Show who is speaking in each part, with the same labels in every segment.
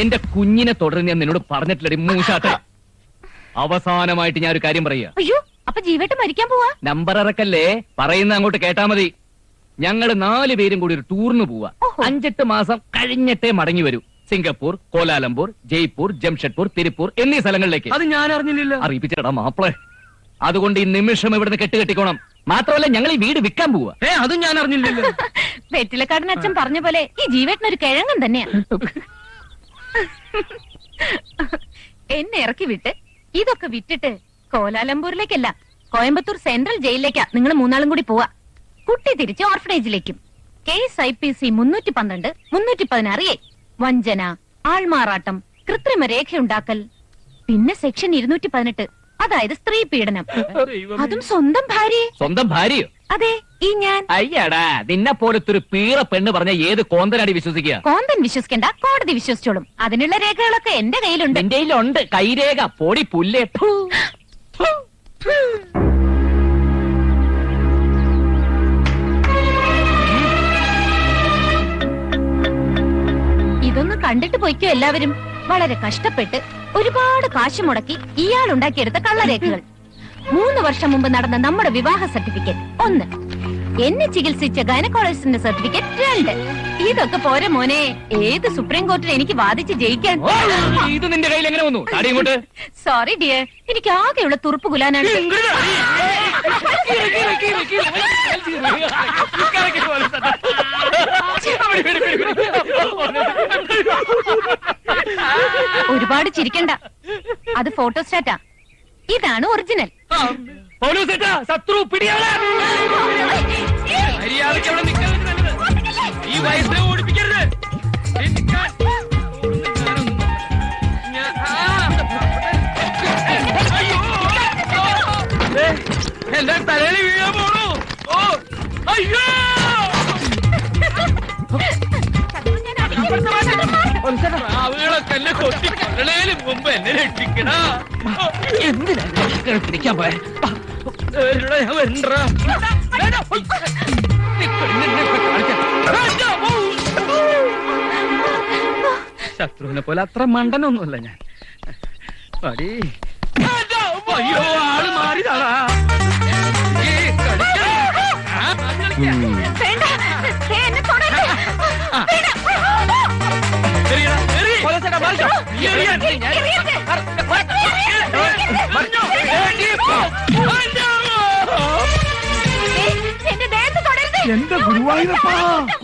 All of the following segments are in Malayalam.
Speaker 1: എന്റെ കുഞ്ഞിനെ തുടർന്ന് ഞാൻ നിന്നോട് പറഞ്ഞിട്ടില്ലടി മൂശാത്ത. അവസാനമായിട്ട് ഞാൻ ഒരു കാര്യം പറയാ.
Speaker 2: അയ്യോ, അപ്പൊ ജീവേട്ട് മരിക്കാൻ പോവാ?
Speaker 1: നമ്പർ ഇറക്കല്ലേ, പറയുന്ന അങ്ങോട്ട് കേട്ടാ മതി. ഞങ്ങള് 4 പേരും കൂടി ഒരു ടൂറിന് പോവാ. 5-8 മാസം കഴിഞ്ഞിട്ടേ മടങ്ങി വരൂ. സിംഗപ്പൂർ, കോലാലംപൂർ, ജയ്പൂർ, ജംഷഡ്പൂർ, തിരുപ്പൂർ എന്നീ സ്ഥലങ്ങളിലേക്ക്.
Speaker 3: അത് ഞാൻ അറിഞ്ഞില്ലല്ലോ.
Speaker 1: അറിയിപ്പിച്ചടാ മാപ്പിളെ. അതുകൊണ്ട് ഈ നിമിഷം ഇവിടുന്ന് കെട്ടിക്കോണം. മാത്രമല്ല ഞങ്ങൾ ഈ വീട് വിൽക്കാൻ പോവാ.
Speaker 3: അതും ഞാൻ അറിഞ്ഞില്ലല്ലോ.
Speaker 2: വെറ്റിലക്കാടൻ അച്ഛൻ പറഞ്ഞ പോലെ ഈ ജീവേട്ടനൊരു കിഴങ്ങൻ തന്നെയാ. എന്നെ ഇറക്കി വിട്ട് ഇതൊക്കെ വിറ്റിട്ട് കോലാലംപൂരിലേക്കല്ല, കോയമ്പത്തൂർ സെൻട്രൽ ജയിലിലേക്കാ നിങ്ങൾ 3 കൂടി പോവാ. കുട്ടി തിരിച്ച് ഓർഫനേജിലേക്കും. കേസ് IPC 312, 316 വഞ്ചന, ആൾമാറാട്ടം, കൃത്രിമ രേഖയുണ്ടാക്കൽ, പിന്നെ സെക്ഷൻ 218, അതായത് സ്ത്രീ പീഡനം. അതും സ്വന്തം ഭാര്യയെ.
Speaker 1: സ്വന്തം ഭാര്യയോ?
Speaker 2: അതെ, ഈ ഞാൻ.
Speaker 1: അയ്യടാ, നിന്നെ പോലത്തെ ഒരു പീറ പെണ്ണ് പറഞ്ഞ ഏത് കോന്തനാടി വിശ്വസിക്കുക?
Speaker 2: കോന്തൻ വിശ്വസിക്കണ്ട, കോടതി വിശ്വസിച്ചോളും. അതിനുള്ള രേഖകളൊക്കെ എന്റെ കയ്യിലുണ്ട്.
Speaker 1: എന്റെ കയ്യിലുണ്ട് കൈരേഖ. പൊടി പുല്ലേ.
Speaker 2: ഇതൊന്ന് കണ്ടിട്ട് പോയിക്കോ എല്ലാവരും. വളരെ കഷ്ടപ്പെട്ട് ഒരുപാട് കാശ് മുടക്കി ഇയാൾ ഉണ്ടാക്കിയെടുത്ത കള്ളരേഖകൾ. 3 വർഷം മുമ്പ് നടന്ന നമ്മുടെ വിവാഹ സർട്ടിഫിക്കറ്റ് 1, എന്നെ ചികിത്സിച്ച ഗൈനക്കോളജിസ്റ്റിന്റെ സർട്ടിഫിക്കറ്റ് 2. ഇതൊക്കെ പോരെ മോനെ, ഏത് സുപ്രീം കോർട്ടിൽ എനിക്ക് വാദിച്ച് ജയിക്കാൻ.
Speaker 1: ഇത് നിന്റെ കയ്യിൽ എങ്ങനെ വന്നു?
Speaker 2: സോറി ഡിയർ, എനിക്ക് ആകെയുള്ള തുറുപ്പ് കുലാനാണ്. ഒരുപാട് ചിരിക്കണ്ട, അത് ഫോട്ടോസ്റ്റാറ്റാ. ഇതാണ് ഒറിജിനൽ.
Speaker 1: ശത്രു പിടിയാളെ. ഈ വയസ്സിനെ ഓടിപ്പിക്കരുത്. എന്റെ തലയിൽ വീഴാൻ പോണു. ഓ അയ്യോ, ആവുകളൊക്കെ എന്നെ കൊട്ടിക്കൊള്ളേലും മുമ്പ് എന്നെ രക്ഷിക്കണ. എന്തിനാ പിടിക്കാൻ പോയ? ശത്രുവിനെ പോലെ അത്ര മണ്ടനൊന്നുമല്ല ഞാൻ. പടി. അയ്യോ, ആള് മാറിയതാടാ.
Speaker 4: എന്റെ ഗുരുവായൂരപ്പാ,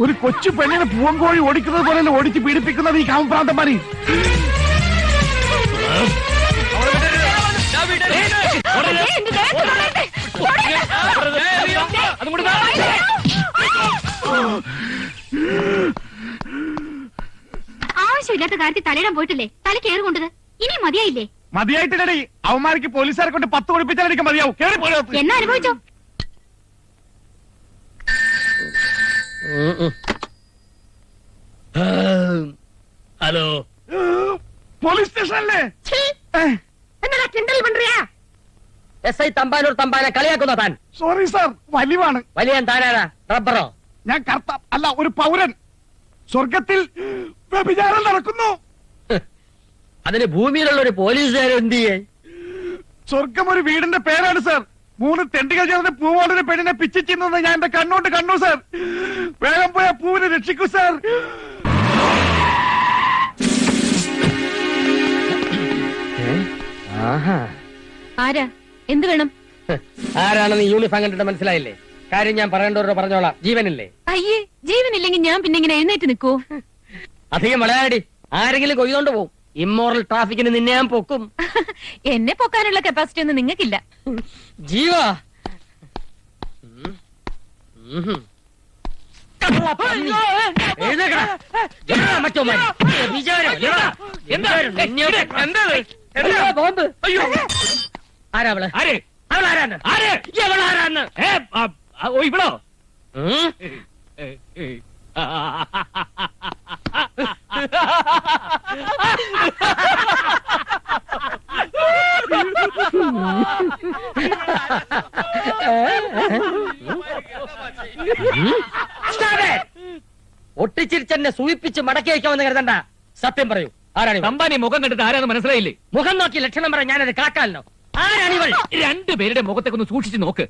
Speaker 4: ഒരു കൊച്ചു പെണ്ണിനെ പൂവങ്കോഴി ഓടിക്കുന്നത് പോലെ ഓടിച്ച് പീഡിപ്പിക്കുന്നത് ഈ കാമപ്രാന്തന്മാരി.
Speaker 2: ആവശ്യമില്ലാത്ത കാര്യത്തിൽ തലയിടാൻ പോയിട്ടില്ലേ? തല കയറി കൊണ്ടത് ഇനി മതിയായില്ലേ?
Speaker 4: മതിയായിട്ടില്ലടി, അവന്മാർക്ക് പോലീസുകാരെ കൊണ്ട് 10 കൊടുപ്പിച്ചാൽ മതിയാവും.
Speaker 2: എന്നാ അനുഭവിച്ചോ?
Speaker 1: Hello,
Speaker 4: police സ്റ്റേഷനല്ലേ?
Speaker 2: എന്നാ കിണ്ടൽ പண்றியா?
Speaker 3: SI തമ്പാനൂർ തമ്പാനെ കളിയാക്കുന്ന താൻ?
Speaker 4: സോറി സാർ, വലിവാണ്.
Speaker 3: വലിയ താനാരാ? റബ്ബറോ?
Speaker 4: ഞാൻ കർത്ത അല്ല, ഒരു പൗരൻ. സ്വർഗത്തിൽ വ്യഭിചാരം നടക്കുന്നു.
Speaker 3: അതിന് ഭൂമിയിലുള്ള ഒരു പോലീസുകാരൻ എന്ത് ചെയ്യേ?
Speaker 4: സ്വർഗം ഒരു വീടിന്റെ പേരാണ് സാർ. 3 തെണ്ടികൾ ചേർന്ന് പൂവോടൊരു പെണ്ണിനെ പിച്ചിച്ചിരുന്നത് ഞാൻ എന്റെ കണ്ണോട്ട് കണ്ടു സാർ. വേഗം പോയ പൂവിനെ രക്ഷിക്കൂ സാർ.
Speaker 2: ആരാ? എന്ത് വേണം?
Speaker 3: ആരാണെന്ന് യൂണിഫോം കണ്ടിട്ട് മനസ്സിലായില്ലേ? കാര്യം ഞാൻ പറയേണ്ടവരോട് പറഞ്ഞോളാം. ജീവനില്ലേ?
Speaker 2: അയ്യേ, ജീവനില്ലെങ്കിൽ ഞാൻ പിന്നെ ഇങ്ങനെ എഴുന്നേറ്റ് നിൽക്കൂ?
Speaker 3: അധികം വളയാടി, ആരെങ്കിലും കൊയ്തോണ്ട് പോവും. ഇമ്മോറൽ ട്രാഫിക്കിന് നിന്നെ ഞാൻ പൊക്കും.
Speaker 2: എന്നെ പൊക്കാനുള്ള കപ്പാസിറ്റി ഒന്നും നിങ്ങൾക്കില്ല.
Speaker 3: ജീവ ആരാവള്? അവളാരാന്ന്? അവളാരാന്ന്?
Speaker 1: ഇവിടോ?
Speaker 3: ഒട്ടിച്ചിരിച്ചെന്നെ സൂചിപ്പിച്ച് മടക്കി വയ്ക്കാമെന്ന് കരുതണ്ട. സത്യം പറയൂ, ആരാണിവൾ?
Speaker 1: തമ്പാനി മുഖം കണ്ടിട്ട് ആരാന്ന് മനസ്സിലായില്ലേ?
Speaker 3: മുഖം നോക്കി ലക്ഷണം പറയാൻ ഞാനത് കാക്കാലോ. ആരാണിവൾ?
Speaker 1: രണ്ടുപേരുടെ മുഖത്തേക്ക് ഒന്ന് സൂക്ഷിച്ചു നോക്ക്.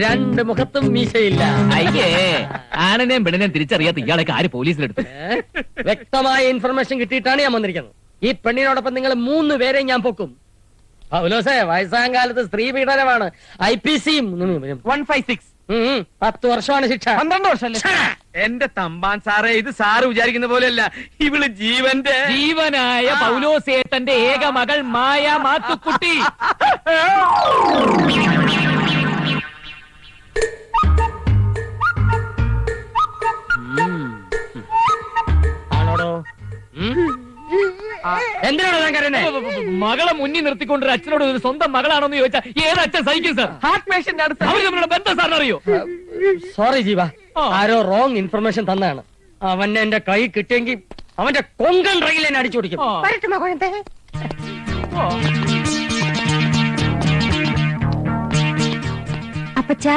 Speaker 3: രണ്ട് മുഖത്തും മീശയില്ല.
Speaker 1: അയ്യേ, ആണിനെയും പെണ്ണിനെയും തിരിച്ചറിയാത്ത ഇയാളൊക്കെ ആര് പോലീസിലെടുത്തു?
Speaker 3: വ്യക്തമായ ഇൻഫർമേഷൻ കിട്ടിയിട്ടാണ് ഞാൻ വന്നിരിക്കുന്നത്. ഈ പെണ്ണിനോടൊപ്പം നിങ്ങൾ 3 പേരെ ഞാൻ പൊക്കും. പൗലോസേ, വയസ്സാം കാലത്ത് സ്ത്രീ പീഡനമാണ് IPC
Speaker 4: 156
Speaker 3: 10 വർഷമാണ് ശിക്ഷ.
Speaker 4: 12 വർഷല്ലേ? എന്റെ തമ്പാൻ സാറേ, ഇത് സാറ് വിചാരിക്കുന്ന പോലെയല്ല. ഇവള്
Speaker 1: ജീവനായ പൗലോസേട്ടന്റെ ഏക മകൾ മായ മാത്തുക്കുട്ടി.
Speaker 3: ആണോടോ? എന്തിനാണോ ഞാൻ കരുതേ?
Speaker 1: മകളെ മുന്നിൽ നിർത്തിക്കൊണ്ടൊരു അച്ഛനോട് ഒരു സ്വന്തം മകളാണോന്ന് ചോദിച്ചാൽ ഏത് അച്ഛൻ സഹിക്കും സാർ?
Speaker 4: ഹാർട്ട് പേഷ്യന്റ് അടുത്ത്
Speaker 1: അവർ തമ്മിലുള്ള ബന്ധം സാറിന് അറിയോ?
Speaker 3: സോറി ജീവ, ആരോ റോങ് ഇൻഫർമേഷൻ തന്നാണ്. അവനെ എന്റെ കൈ കിട്ടിയെങ്കിൽ അവന്റെ കൊങ്കൺ റെയിൽ എന്നെ അടിച്ചു പിടിക്കും.
Speaker 2: അപ്പച്ചാ,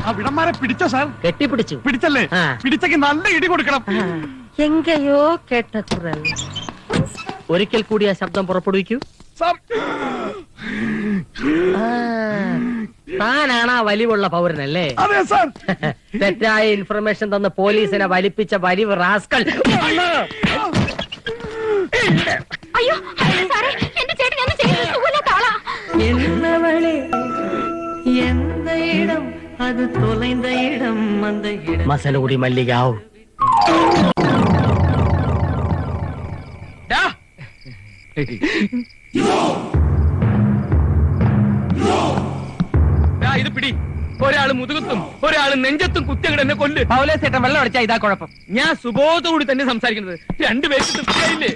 Speaker 4: ആ വിടന്മാരെ പിടിച്ചോ സാർ?
Speaker 3: കെട്ടിപ്പിടിച്ചു.
Speaker 4: പിടിച്ചല്ലേ?
Speaker 3: ആ.
Speaker 4: പിടിച്ചെങ്കിൽ നല്ല ഇടി കൊടുക്കണം.
Speaker 3: എങ്കയോ കേട്ട കുറൽ. ഒരിക്കൽ കൂടി ആ ശബ്ദം പുറപ്പെടുവിക്കൂ.
Speaker 4: സാർ,
Speaker 3: താനാണ് ആ വലിവുള്ള പൗരനല്ലേ?
Speaker 4: അതെ സാർ.
Speaker 3: തെറ്റായ ഇൻഫർമേഷൻ തന്ന് പോലീസിനെ വലിപ്പിച്ച വലിവ് റാസ്കൽ.
Speaker 2: അയ്യോ അയ്യോ, സാറേ, എന്റെ ചേട്ടൻ ഒന്നും ചെയ്യുന്നത് സുഖമില്ലാത്ത ആളാ.
Speaker 5: என்னவளே எந்த இடம் அது தொலைந்த இடம் அந்த இடம்
Speaker 3: മസനഗുടി മല്ലികാവ്.
Speaker 1: ഇത് പിടി. ഒരാള് മുതുകത്തും ഒരാള് നെഞ്ചത്തും കുത്തിയങ്ങടെ എന്നെ കൊല്ല്.
Speaker 4: പൗലോസേട്ടൻ വെള്ളം അടിച്ചാ ഇതാ കുഴപ്പം.
Speaker 1: ഞാൻ സുബോധത്തോടി തന്നെ സംസാരിക്കുന്നത്. രണ്ടുപേർക്ക് തൃപ്തിയായില്ലേ?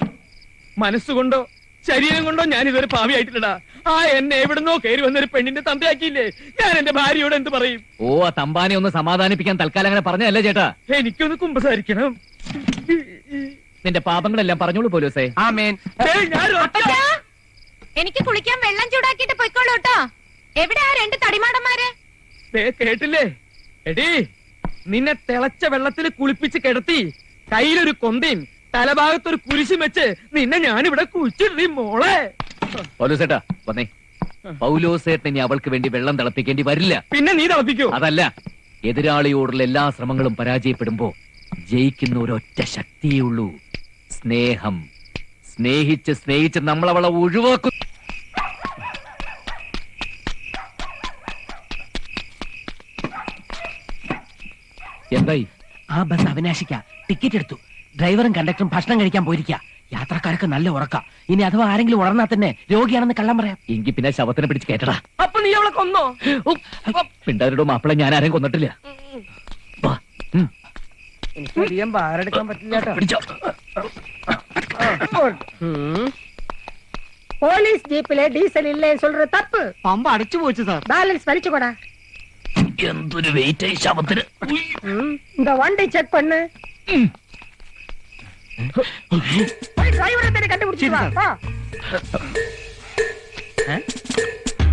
Speaker 1: മനസ്സുകൊണ്ടോ ശരീരം കൊണ്ടോ ഞാൻ ഇതൊരു പാവിയായിട്ടില്ലടാ. ആ എന്നെ എവിടുന്നോ കയറി വന്നൊരു പെണ്ണിന്റെ തന്തയാക്കിയില്ലേ? ഞാൻ എന്റെ ഭാര്യയോട് എന്ത് പറയും? ഓ, ആ തമ്പാനെ ഒന്ന് സമാധാനിപ്പിക്കാൻ തൽക്കാലം അങ്ങനെ പറഞ്ഞല്ലേ ചേട്ടാ? എനിക്കൊന്ന് കുമ്പസാരിക്കണം. നിന്റെ പാപങ്ങളെല്ലാം പറഞ്ഞോളൂ പോലീസേ.
Speaker 4: ആമേൻ.
Speaker 2: അപ്പച്ചാ, എനിക്ക് കുളിക്കാൻ വെള്ളം ചൂടാക്കിയിട്ട് പൊയ്ക്കോളൂ കേട്ടോ. എവിടെ ആ 2 തടിമാടന്മാര്?
Speaker 1: കേട്ടില്ലേ? എടീ, നിന്നെ തിളച്ച വെള്ളത്തിൽ കുളിപ്പിച്ച് കിടത്തി കയ്യിലൊരു കൊന്തയും തലഭാഗത്തൊരു കുരിശും വെച്ച് നിന്നെ ഞാനിവിടെ കുഴിച്ചിടീ മോളെ. പൗലോസേട്ടാ വന്നേ. പൗലോസേട്ടൻ ഇനി അവൾക്ക് വേണ്ടി വെള്ളം തിളപ്പിക്കേണ്ടി വരില്ല. പിന്നെ നീ തിളപ്പിക്കൂ? അതല്ല, എതിരാളിയോടുള്ള എല്ലാ ശ്രമങ്ങളും പരാജയപ്പെടുമ്പോ ജയിക്കുന്ന ഒരൊറ്റ ശക്തിയേ ഉള്ളൂ, സ്നേഹം. സ്നേഹിച്ച് നമ്മളവളെ ഒഴിവാക്കും. എന്തായി?
Speaker 5: ആ ബസ് അവിനാശിക്ക. ടിക്കറ്റ് എടുത്തു. ഡ്രൈവറും കണ്ടക്ടറും ഭക്ഷണം കഴിക്കാൻ പോയിരിക്കുക. യാത്രക്കാർക്ക് നല്ല ഉറക്ക. ഇനി അഥവാ ആരെങ്കിലും ഉണർന്നാൽ തന്നെ രോഗിയാണെന്ന് കള്ളം പറയാം.
Speaker 1: എങ്കിൽ പിന്നെ ശവത്തിനെ പിടിച്ച് കേട്ടടാ.
Speaker 3: അപ്പൊ നീ അവളെ കൊന്നോ?
Speaker 1: പിണ്ടാരുടെ മാപ്പിളെ ഞാൻ ആരെയും കൊന്നിട്ടില്ല. വാ.
Speaker 3: എനിക്ക് അധികം ഭാരെടുക്കാൻ പറ്റില്ല.
Speaker 1: പിടിച്ചോ.
Speaker 3: போலீஸ் ஜீப்ல டீசல் இல்லைன்னு சொல்ற தப்பு.
Speaker 4: പമ്പ അടിച്ചു പോച്ചു സാർ.
Speaker 3: பேலன்ஸ் வலிச்சு கூட.
Speaker 1: എന്തൊരു വെയിറ്റ് ആയി ശവത്തിന്.
Speaker 3: இந்த வண்டி செக் பண்ணு. போய் டிரைவரை തന്നെ കണ്ടുപിടിച്ചു വാ.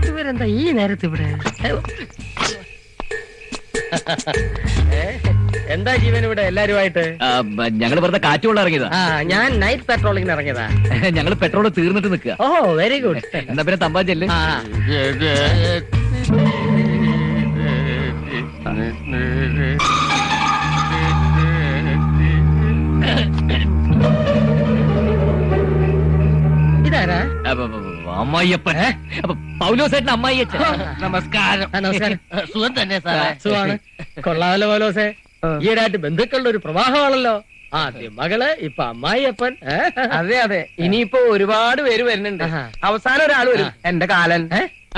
Speaker 3: ഇവരെന്താ ഈ നേരത്തെ ഇവിടെ? എന്താ ജീവൻ ഇവിടെ എല്ലാരുമായിട്ട്?
Speaker 1: ഞങ്ങൾ വെറുതെ കാറ്റുകൊള്ള ഇറങ്ങിയതാ.
Speaker 3: ഞാൻ നൈറ്റ് പെട്രോളിങ്ങിന് ഇറങ്ങിയതാ.
Speaker 1: ഞങ്ങൾ പെട്രോൾ തീർന്നിട്ട് നിൽക്കുക.
Speaker 3: ഓ വെരി ഗുഡ്.
Speaker 1: എന്നാ പിന്നെ തമ്പാഞ്ചല്ലേ?
Speaker 3: ഇതാരാ?
Speaker 1: അമ്മായിയപ്പൻ. പൗലോസേട്ടൻ അമ്മായിയച്ഛൻ.
Speaker 4: നമസ്കാരം.
Speaker 3: നമസ്കാരം.
Speaker 5: സുഖം തന്നെ സാറേ.
Speaker 3: സുഖാണ്. കൊള്ളാമല്ലോ പോലോസെ. ഈയിടായിട്ട് ബന്ധുക്കളുടെ ഒരു പ്രവാഹമാണല്ലോ. ആദ്യം മകള്, ഇപ്പൊ അമ്മായിയപ്പൻ.
Speaker 4: അതെ അതെ, ഇനിയിപ്പോ ഒരുപാട് പേര് വരുന്നുണ്ട്.
Speaker 3: ആഹാ.
Speaker 4: അവസാനം ഒരാൾ വരും, എന്റെ കാലൻ.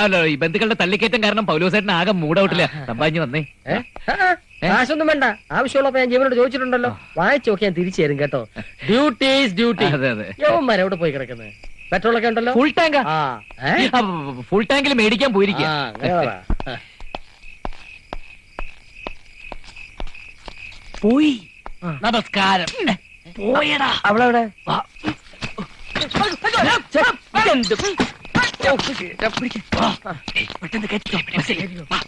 Speaker 1: അല്ലോ, ഈ ബന്ധുക്കളുടെ തള്ളിക്കയറ്റം കാരണം പൗലോസേട്ടൻ ആകെ മൂടൗട്ടില്ല. തമ്പാഞ്ഞ് വന്നേ.
Speaker 3: കാശൊന്നും വേണ്ട, ആവശ്യമുള്ളപ്പോ ഞാൻ ജീവനോട് ചോദിച്ചിട്ടുണ്ടല്ലോ. വായിച്ചു നോക്കി ഞാൻ തിരിച്ചു തരും കേട്ടോ. Duty is duty.
Speaker 1: അതെ അതെ
Speaker 3: യവന്മാർ എവിടെ പോയി കിടക്കുന്നത്? പെട്രോൾ ഒക്കെ ഉണ്ടല്ലോ.
Speaker 1: ഫുൾ ടാങ്കാ
Speaker 3: ആ
Speaker 1: ഫുൾ ടാങ്കിൽ മേടിക്കാൻ പോയിരിക്കുക
Speaker 3: അങ്ങനെ പറ.
Speaker 5: പോയി. നമസ്കാരം. പോയടാ.
Speaker 3: അവളെവിടെ?
Speaker 5: ഇതെന്ത്? പെട്ടെന്ന് കയറ്റിക്കോ. ബസ്സിൽ. വാ.